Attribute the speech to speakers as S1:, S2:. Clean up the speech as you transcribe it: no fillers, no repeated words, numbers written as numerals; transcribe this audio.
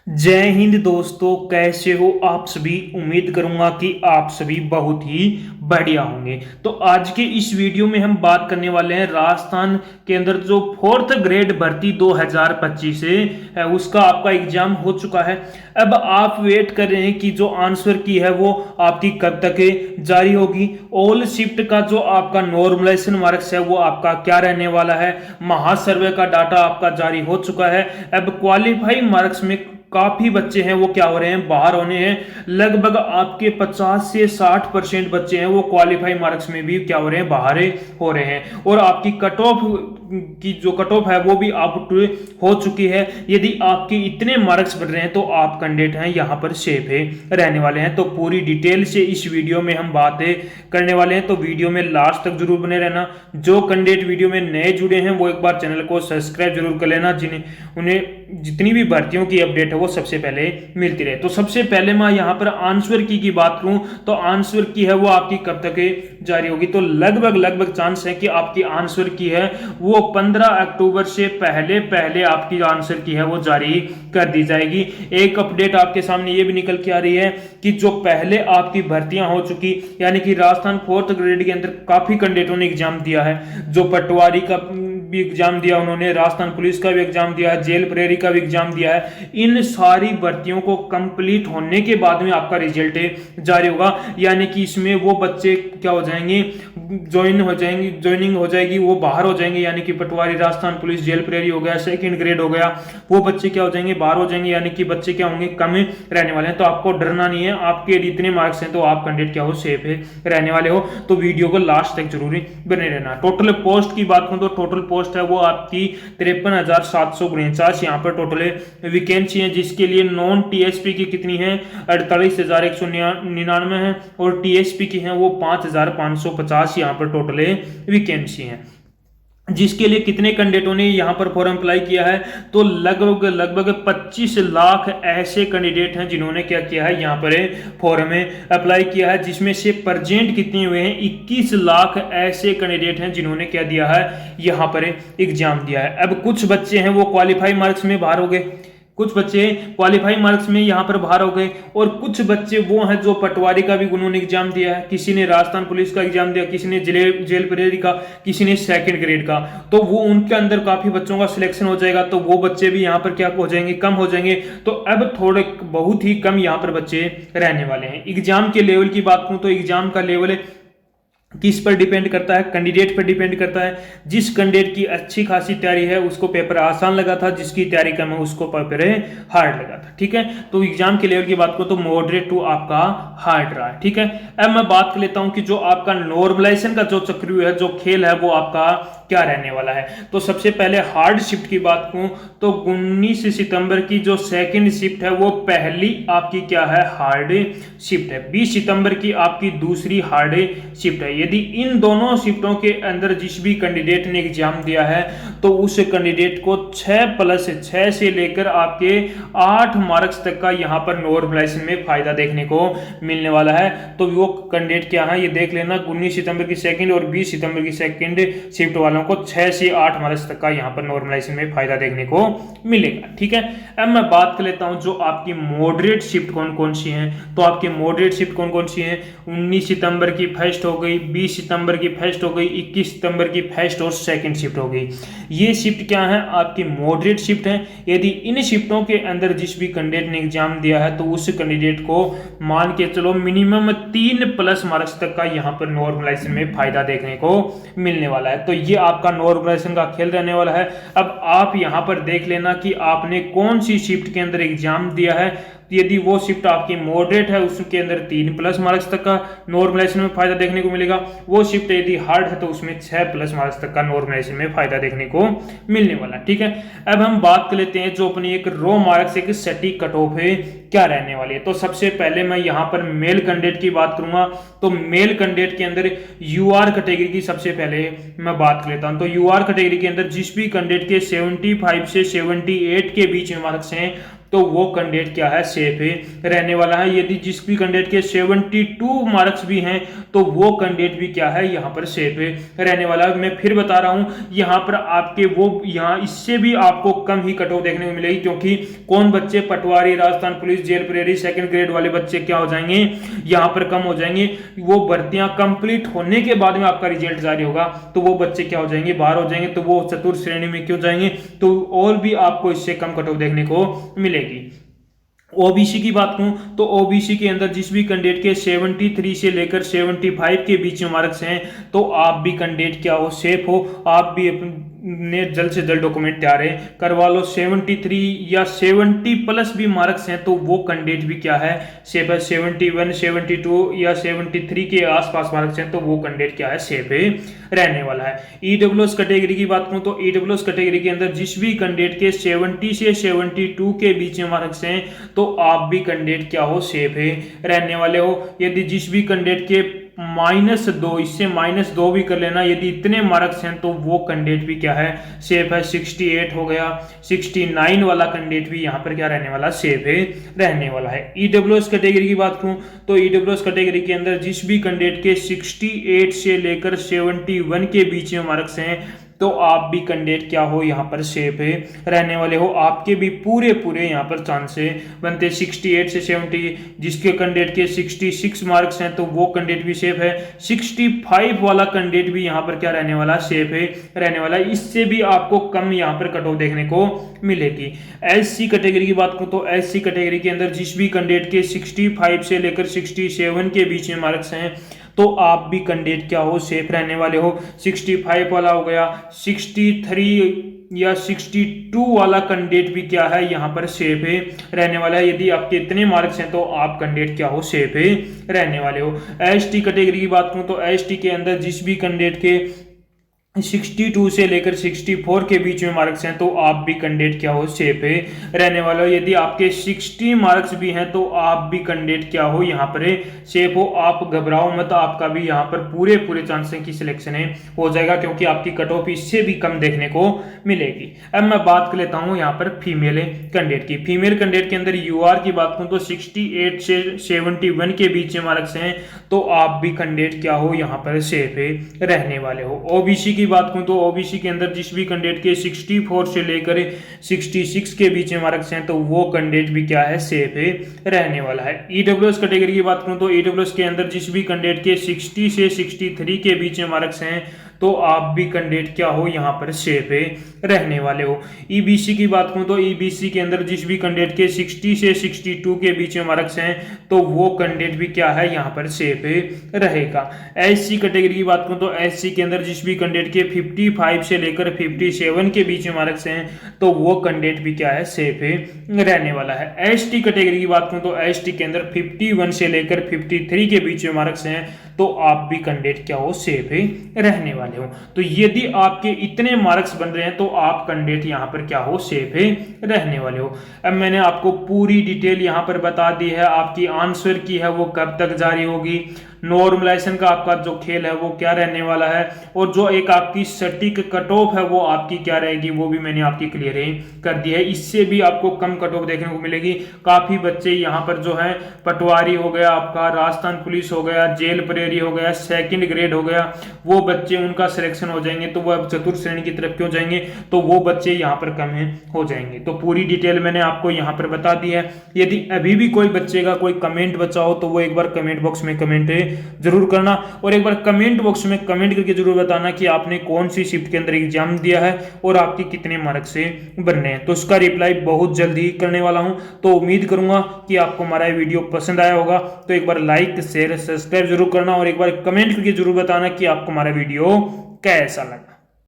S1: जय हिंद दोस्तों, कैसे हो आप सभी। उम्मीद करूंगा कि आप सभी बहुत ही बढ़िया होंगे। तो आज के इस वीडियो में हम बात करने वाले हैं राजस्थान के अंदर जो फोर्थ ग्रेड भर्ती 2025 है उसका आपका एग्जाम हो चुका है। अब आप वेट कर रहे हैं कि जो आंसर की है वो आपकी कब तक जारी होगी। ऑल शिफ्ट का जो आपका नॉर्मलाइजेशन मार्क्स है वो आपका क्या रहने वाला है। महासर्वे का डाटा आपका जारी हो चुका है। अब क्वालिफाई मार्क्स में काफी बच्चे हैं वो क्या हो रहे हैं, बाहर होने हैं। लगभग आपके 50 से 60% बच्चे हैं वो क्वालिफाई मार्क्स में भी क्या हो रहे हैं, बाहर हो रहे हैं। और आपकी कट ऑफ की जो कट ऑफ है वो भी आप हो चुकी है। यदि आपके इतने मार्क्स बढ़ रहे हैं तो आप कैंडिडेट हैं यहाँ पर सेफ है रहने वाले हैं। तो पूरी डिटेल से इस वीडियो में हम बातें करने वाले हैं, तो वीडियो में लास्ट तक जरूर बने रहना। जो कैंडिडेट वीडियो में नए जुड़े हैं वो एक बार चैनल को सब्सक्राइब जरूर कर लेना, जिन्हें उन्हें जितनी भी भर्तियों की अपडेट है वो सबसे पहले मिलती रहे। तो सबसे पहले मैं यहाँ पर आंसर की बात करूं तो आंसर की है वो आपकी कब तक जारी होगी। तो लगभग चांस है कि आपकी आंसर की है वो 15 अक्टूबर से पहले पहले आपकी आंसर की है वो जारी कर दी जाएगी। एक अपडेट आपके सामने ये भी निकल के आ रही है कि जो पहले आपकी भर्तियां हो चुकी, यानी कि राजस्थान फोर्थ ग्रेड के अंदर काफी कैंडिडेटों ने एग्जाम दिया है। जो पटवारी का भी एग्जाम दिया उन्होंने, राजस्थान पुलिस का भी एग्जाम दिया है, जेल प्रेरी का भी एग्जाम दिया है। इन सारी भर्तियों को कंप्लीट होने के बाद में आपका रिजल्ट जारी होगा। यानी कि इसमें वो बच्चे क्या हो जाएंगे, ज्वाइनिंग हो जाएगी, वो बाहर हो जाएंगे। यानी कि पटवारी, राजस्थान पुलिस, जेल प्रेरी हो गया, सेकंड ग्रेड हो गया, वो बच्चे क्या हो जाएंगे, बाहर हो जाएंगे। यानी कि बच्चे क्या होंगे, कम रहने वाले हैं। तो आपको डरना नहीं है, आपके इतने मार्क्स हैं तो आप कैंडिडेट क्या हो, सेफ है रहने वाले हो। तो वीडियो को लास्ट तक जरूरी बने रहना। टोटल पोस्ट की बात करूं तो टोटल पोस्ट है वो आपकी 53,749 यहाँ पर टोटल वैकेंसी है, जिसके लिए नॉन टीएसपी की कितनी है, 48,199 है, और टीएसपी की है वो 5,550 यहाँ पर टोटल वैकेंसी है। जिसके लिए कितने कैंडिडेटों ने यहां पर फॉर्म अप्लाई किया है, तो लगभग 25 लाख ऐसे कैंडिडेट हैं जिन्होंने क्या किया है, यहां पर फॉर्म में अप्लाई किया है। जिसमें से प्रेजेंट कितने हुए हैं, 21 लाख ऐसे कैंडिडेट हैं जिन्होंने क्या दिया है, यहां पर एग्जाम दिया है। अब कुछ बच्चे हैं वो क्वालिफाई मार्क्स में बाहर हो गए, कुछ बच्चे क्वालिफाई मार्क्स में यहां पर बाहर हो गए, और कुछ बच्चे वो हैं जो पटवारी का भी उन्होंने एग्जाम दिया है, किसी ने राजस्थान पुलिस का एग्जाम दिया, किसी ने जेल प्रेरी का, किसी ने सेकंड ग्रेड का। तो वो उनके अंदर काफी बच्चों का सिलेक्शन हो जाएगा, तो वो बच्चे भी यहां पर क्या हो जाएंगे, कम हो जाएंगे। तो अब थोड़े बहुत ही कम यहां पर बच्चे रहने वाले हैं। एग्जाम के लेवल की बात करूं तो एग्जाम का लेवल किस पर डिपेंड करता है, कैंडिडेट पर डिपेंड करता है। जिस कैंडिडेट की अच्छी खासी तैयारी है उसको पेपर आसान लगा था, जिसकी तैयारी कम है उसको पेपर हार्ड लगा था। ठीक है, तो एग्जाम के लेवल की बात करो तो मॉडरेट टू आपका हार्ड रहा है। ठीक है, अब मैं बात कर लेता हूं कि जो आपका नॉर्मलाइजेशन का जो चक्रव्यूह है, जो खेल है, वो आपका क्या रहने वाला है। तो सबसे पहले हार्ड शिफ्ट की बात करूं तो 19 सितंबर की जो सेकंड शिफ्ट है वो पहली आपकी क्या है, हार्ड शिफ्ट है। 20 सितंबर की आपकी दूसरी हार्ड शिफ्ट है। यदि इन दोनों शिफ्टों के अंदर जिस भी कैंडिडेट ने एग्जाम दिया है तो उस कैंडिडेट को 6+6 से लेकर आपके 8 मार्क्स तक का यहां पर नॉर्मलाइजेशन में फायदा देखने को मिलने वाला है। तो वो कैंडिडेट क्या है ये देख लेना, 19 सितंबर की सेकंड और 20 सितंबर की सेकंड शिफ्ट वालों को 6 से 8 मार्क्स तक का यहां पर नॉर्मलाइजेशन में फायदा देखने को मिलेगा। ठीक है, अब मैं बात कर लेता हूं जो आपकी मॉडरेट शिफ्ट कौन कौन सी हैं। तो आपकी मॉडरेट शिफ्ट कौन कौन सी हैं, 19 सितंबर की फर्स्ट हो गई, 20 सितंबर की फर्स्ट हो गई, 21 सितंबर की फर्स्ट और सेकंड शिफ्ट हो गई। ये शिफ्ट क्या है, आपकी मॉडरेट शिफ्ट है। यदि इन शिफ्टों के अंदर जिस भी कैंडिडेट ने एग्जाम दिया है तो उस कैंडिडेट को मान के चलो मिनिमम 3+ मार्क्स तक का यहां पर नॉर्मलाइजेशन में फायदा देखने को मिलने वाला है। तो ये आपका नॉर्मलाइजेशन का खेल रहने वाला है। अब आप यहां पर देख लेना कि आपने कौन सी शिफ्ट के अंदर एग्जाम दिया है। यदि वो शिफ्ट आपकी मॉडरेट है उसके अंदर 3+ मार्क्स तक का नॉर्मलाइजेशन में फायदा देखने को मिलेगा। वो शिफ्ट यदि हार्ड है तो उसमें 6+ मार्क्स तक का नॉर्मलाइजेशन में फायदा देखने को मिलने वाला। ठीक है, अब हम बात कर लेते हैं जो अपनी एक रो मार्क्स एक सटीक कट ऑफ है क्या रहने वाली है। तो सबसे पहले मैं यहां पर मेल कैंडिडेट की बात करूंगा। तो मेल कैंडिडेट के अंदर यूआर कैटेगरी की सबसे पहले मैं बात कर लेता हूं। तो यूआर कैटेगरी के अंदर जिस भी कैंडिडेट के 75 से 78 के बीच में मार्क्स हैं तो वो कैंडिडेट क्या है, सेफ है, रहने वाला है। यदि जिस भी कैंडिडेट के 72 मार्क्स भी हैं तो वो कैंडिडेट भी क्या है, यहाँ पर सेफ है, रहने वाला है। मैं फिर बता रहा हूं, यहाँ पर आपके वो यहाँ इससे भी आपको कम ही कट ऑफ देखने को मिलेगी, क्योंकि कौन बच्चे पटवारी, राजस्थान पुलिस, जेल प्रेरी, सेकंड ग्रेड वाले बच्चे क्या हो जाएंगे, यहाँ पर कम हो जाएंगे। वो भर्तियां कंप्लीट होने के बाद में आपका रिजल्ट जारी होगा तो वो बच्चे क्या हो जाएंगे, बाहर हो जाएंगे, तो वो चतुर्थ श्रेणी में क्यों जाएंगे, तो और भी आपको इससे कम कट ऑफ देखने को मिलेगी। ओबीसी की बात करूं तो ओबीसी के अंदर जिस भी कैंडिडेट के 73 से लेकर 75 के बीच में मार्क्स हैं तो आप भी कैंडिडेट क्या हो, सेफ हो, आप भी अपने जल्द से जल्द डॉक्यूमेंट तैयार है करवा लो। 73 या 70 प्लस भी मार्क्स हैं तो वो कैंडिडेट भी क्या है, सेफ है। 71, 72 या 73 के आसपास मार्क्स हैं तो वो कैंडिडेट क्या है, सेफ है, रहने वाला है। ईडब्ल्यूएस कैटेगरी की बात करूं तो ईडब्ल्यूएस कैटेगरी के अंदर जिस भी कैंडिडेट के 70 से 72 के बीच में मार्क्स हैं तो आप भी कैंडिडेट क्या हो, सेफ है, रहने वाले हो। यदि जिस भी कैंडिडेट के -2, इससे -2 भी कर लेना, यदि इतने मार्क्स हैं तो वो कैंडिडेट भी क्या है, सेफ है। 68 हो गया, 69 वाला कैंडिडेट भी यहाँ पर क्या रहने वाला, सेफ है, रहने वाला है। ईडब्ल्यूएस कैटेगरी की बात करूं तो ईडब्ल्यूएस कैटेगरी के अंदर जिस भी कैंडिडेट के 68 से लेकर 71 के बीच में मार्क्स हैं तो आप भी कैंडिडेट क्या हो, यहाँ पर सेफ है, रहने वाले हो। आपके भी पूरे यहाँ पर चांसेस बनते 68 से 70, जिसके कैंडिडेट के 66 मार्क्स हैं तो वो कैंडिडेट भी सेफ है। 65 वाला कैंडिडेट भी यहाँ पर क्या रहने वाला, सेफ है, रहने वाला है। इससे भी आपको कम यहाँ पर कट ऑफ देखने को मिलेगी। एससी कैटेगरी की बात करूं तो एससी कैटेगरी के अंदर जिस भी कैंडिडेट के 65 से लेकर 67 के बीच में मार्क्स हैं तो आप भी कैंडिडेट क्या हो, सेफ रहने वाले हो। 65 वाला हो गया, 63 या 62 वाला कैंडिडेट भी क्या है, यहाँ पर सेफ है, रहने वाला है। यदि आपके इतने मार्क्स हैं तो आप कैंडिडेट क्या हो, सेफ है, रहने वाले हो। एसटी कैटेगरी की बात करूं तो एसटी के अंदर जिस भी कैंडिडेट के 62 से लेकर 64 के बीच में मार्क्स हैं तो आप भी कैंडिडेट क्या हो, सेफ है, रहने वाला हो। यदि आपके 60 मार्क्स भी हैं तो आप भी कैंडिडेट क्या हो, यहाँ पर सेफ हो। आप घबराओ मत, आपका भी यहाँ पर पूरे चांसेस की सिलेक्शन है हो जाएगा, क्योंकि आपकी कट ऑफ इससे भी कम देखने को मिलेगी। अब मैं बात कर लेता हूँ यहाँ पर फीमेल कैंडिडेट की। फीमेल कैंडिडेट के अंदर यूआर की बात करूँ तो 68 से 71 के बीच में मार्क्स हैं तो आप भी कैंडिडेट क्या हो, यहाँ पर सेफ है, रहने वाले हो। ओबीसी की बात करूं तो ओबीसी के अंदर जिस भी कैंडिडेट के 64 से लेकर 66 के बीच में मार्क्स हैं तो वो कैंडिडेट भी क्या है, सेफ है, रहने वाला है। ईडब्ल्यूएस कैटेगरी की बात करूं तो ईडब्ल्यूएस के अंदर जिस भी कैंडिडेट के 60 से 63 के बीच में मार्क्स हैं तो आप भी कैंडिडेट क्या हो, यहाँ पर सेफ है, रहने वाले हो। ईबीसी की बात करूं तो ईबीसी के अंदर जिस भी कैंडिडेट के 60 से 62 के बीच में मार्क्स हैं तो वो कैंडिडेट भी क्या है, यहाँ पर सेफ है, रहेगा। एससी कैटेगरी की बात करूं तो एससी के अंदर जिस भी कैंडिडेट के 55 से लेकर 57 के बीच में मार्क्स हैं तो वो कैंडिडेट भी क्या है, सेफ है, रहने वाला है। एसटी कैटेगरी की बात करूं तो एसटी के अंदर 51 से लेकर 53 के बीच में मार्क्स हैं तो आप भी कैंडिडेट क्या हो, सेफ है, रहने वाले हो। तो यदि आपके इतने मार्क्स बन रहे हैं तो आप कैंडिडेट यहाँ पर क्या हो, सेफ है, रहने वाले हो। अब मैंने आपको पूरी डिटेल यहाँ पर बता दी है। आपकी आंसर की है वो कब तक जारी होगी, नॉर्मलाइजेशन का आपका जो खेल है वो क्या रहने वाला है, और जो एक आपकी सटीक कट ऑफ है वो आपकी क्या रहेगी वो भी मैंने आपकी क्लियर कर दी है। इससे भी आपको कम कट ऑफ देखने को मिलेगी। काफी बच्चे यहाँ पर जो है पटवारी हो गया, आपका राजस्थान पुलिस हो गया, जेल प्रेरी हो गया, सेकंड ग्रेड हो गया, वो बच्चे उनका सिलेक्शन हो जाएंगे तो वो अब चतुर्थ श्रेणी की तरफ क्यों जाएंगे, तो वो बच्चे यहाँ पर कम हो जाएंगे। तो पूरी डिटेल मैंने आपको यहाँ पर बता दी है। यदि अभी भी कोई बच्चे का कोई कमेंट बचा हो तो वो एक बार कमेंट बॉक्स में कमेंट जरूर करना, और एक बार कमेंट बॉक्स में कमेंट करके जरूर बताना कि आपने कौन सी शिफ्ट के अंदर एग्जाम दिया है और आपके कितने मार्क्स से बनने हैं। तो उसका रिप्लाई बहुत जल्दी करने वाला हूं। तो उम्मीद करूंगा कि आपको हमारा वीडियो पसंद आया होगा। तो एक बार लाइक शेयर सब्सक्राइब जरूर करना और एक बार कमेंट करके जरूर बताना कि आपको हमारा वीडियो कैसा लगा।